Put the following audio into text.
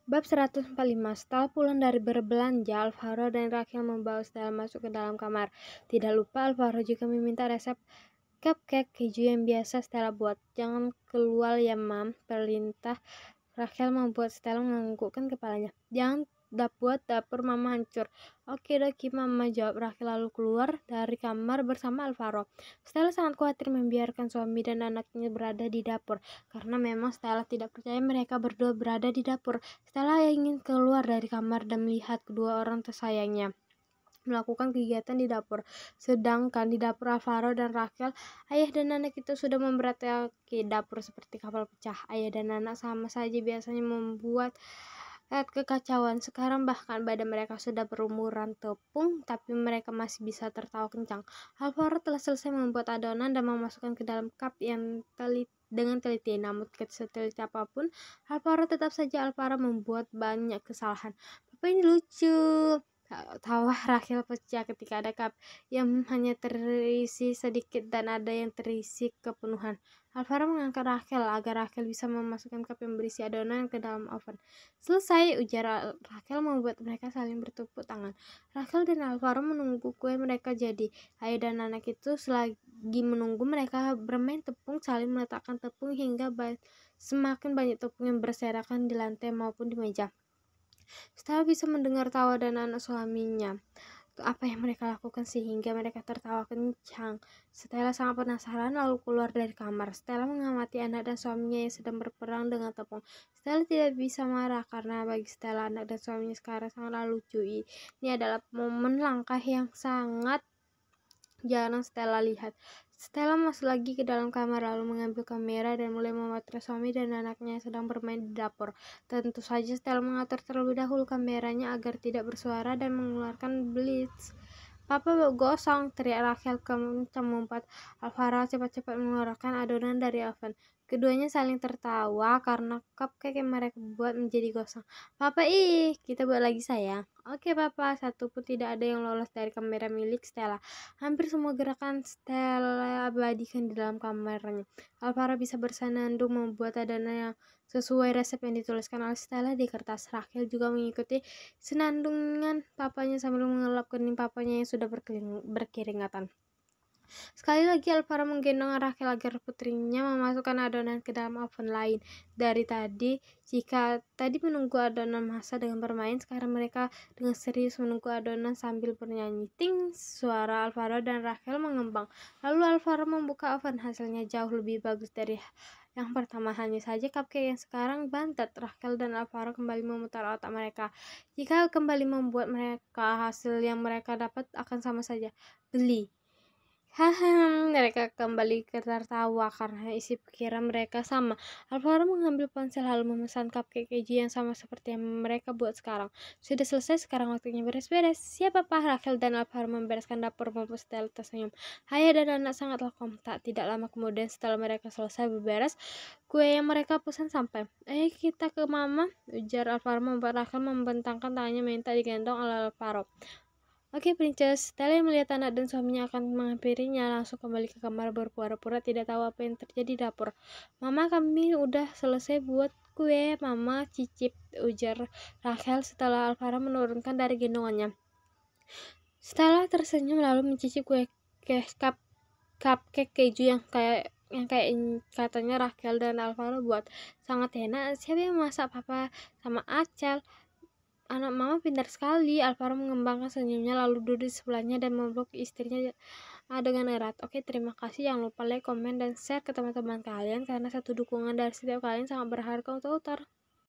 Bab 145. Setelah pulang dari berbelanja, Alvaro dan Rachel membawa Stella masuk ke dalam kamar. Tidak lupa Alvaro juga meminta resep cupcake keju yang biasa Stella buat. "Jangan keluar ya, Mam," perintah Rachel membuat Stella menganggukkan kepalanya. "Jangan buat dapur Mama hancur." "Oke doki, Mama," jawab Rachel lalu keluar dari kamar bersama Alvaro. Stella sangat khawatir membiarkan suami dan anaknya berada di dapur, karena memang Stella tidak percaya mereka berdua berada di dapur. Stella ingin keluar dari kamar dan melihat kedua orang tersayangnya melakukan kegiatan di dapur. Sedangkan di dapur Alvaro dan Rachel, ayah dan anak itu sudah memberantakan dapur seperti kapal pecah. Ayah dan anak sama saja biasanya membuat kekacauan. Sekarang bahkan badan mereka sudah berumuran tepung, tapi mereka masih bisa tertawa kencang. Alvaro telah selesai membuat adonan dan memasukkan ke dalam cup yang dengan teliti. Namun seteliti apapun, Alvaro membuat banyak kesalahan. "Papa, ini lucu," tawa Rachel pecah ketika ada cup yang hanya terisi sedikit dan ada yang terisi kepenuhan. Alvaro mengangkat Rachel agar Rachel bisa memasukkan cup yang berisi adonan ke dalam oven. "Selesai," ujar Rachel membuat mereka saling bertepuk tangan. Rachel dan Alvaro menunggu kue mereka jadi. Ayah dan anak itu selagi menunggu mereka bermain tepung, saling meletakkan tepung hingga semakin banyak tepung yang berserakan di lantai maupun di meja. Stella bisa mendengar tawa dan anak suaminya. Apa yang mereka lakukan sehingga mereka tertawa kencang. Stella sangat penasaran lalu keluar dari kamar. Stella mengamati anak dan suaminya yang sedang berperang dengan tepung. Stella tidak bisa marah karena bagi Stella anak dan suaminya sekarang sangatlah lucu. Ini adalah momen langkah yang sangat jarang Stella lihat. Stella masuk lagi ke dalam kamar lalu mengambil kamera dan mulai memotret suami dan anaknya yang sedang bermain di dapur. Tentu saja Stella mengatur terlebih dahulu kameranya agar tidak bersuara dan mengeluarkan blitz. "Papa gosong," teriak Rachel kencang membuat Alvaro cepat-cepat mengeluarkan adonan dari oven. Keduanya saling tertawa karena cupcake yang mereka buat menjadi gosong. "Papa, kita buat lagi sayang." "Oke Papa." Satu pun tidak ada yang lolos dari kamera milik Stella. Hampir semua gerakan Stella abadikan di dalam kamarnya. Alvaro bisa bersenandung membuat adonan yang sesuai resep yang dituliskan oleh Stella di kertas. Rachel juga mengikuti senandungan papanya sambil mengelap kening papanya yang sudah berkeringatan. Sekali lagi Alvaro menggendong Rachel agar putrinya memasukkan adonan ke dalam oven lain. Dari tadi, jika tadi menunggu adonan masak dengan bermain, sekarang mereka dengan serius menunggu adonan sambil bernyanyi. Ting, suara Alvaro dan Rachel mengembang. Lalu Alvaro membuka oven, hasilnya jauh lebih bagus dari yang pertama. Hanya saja cupcake yang sekarang bantet. Rachel dan Alvaro kembali memutar otak mereka. Jika kembali membuat mereka, hasil yang mereka dapat akan sama saja. Beli. Haha, mereka kembali tertawa karena isi pikiran mereka sama. Alvaro mengambil ponsel lalu memesan cupcake keju yang sama seperti yang mereka buat sekarang. "Sudah selesai, sekarang waktunya beres-beres." "Siapa Papa?" Rachel dan Alvaro membereskan dapur membuat Stella tersenyum. Ayah dan anak sangatlah kompak. Tidak lama kemudian setelah mereka selesai berberes, kue yang mereka pesan sampai. "Ayo kita ke Mama," ujar Alvaro membuat Rachel membentangkan tangannya minta digendong oleh Alvaro. "Oke, Princess." Stella yang melihat anak dan suaminya akan menghampirinya langsung kembali ke kamar berpura-pura tidak tahu apa yang terjadi di dapur. "Mama, kami udah selesai buat kue. Mama cicip," ujar Rachel setelah Alvaro menurunkan dari gendongannya. Stella tersenyum lalu mencicip kue cupcake keju yang kayak katanya Rachel dan Alvaro buat. "Sangat enak. Siapa yang masak? Papa sama Acel?" "Anak Mama pintar sekali." Alvaro mengembangkan senyumnya lalu duduk di sebelahnya dan memeluk istrinya dengan erat. "Oke, terima kasih. Jangan lupa like, komen, dan share ke teman-teman kalian karena satu dukungan dari setiap kalian sangat berharga untuk Utar.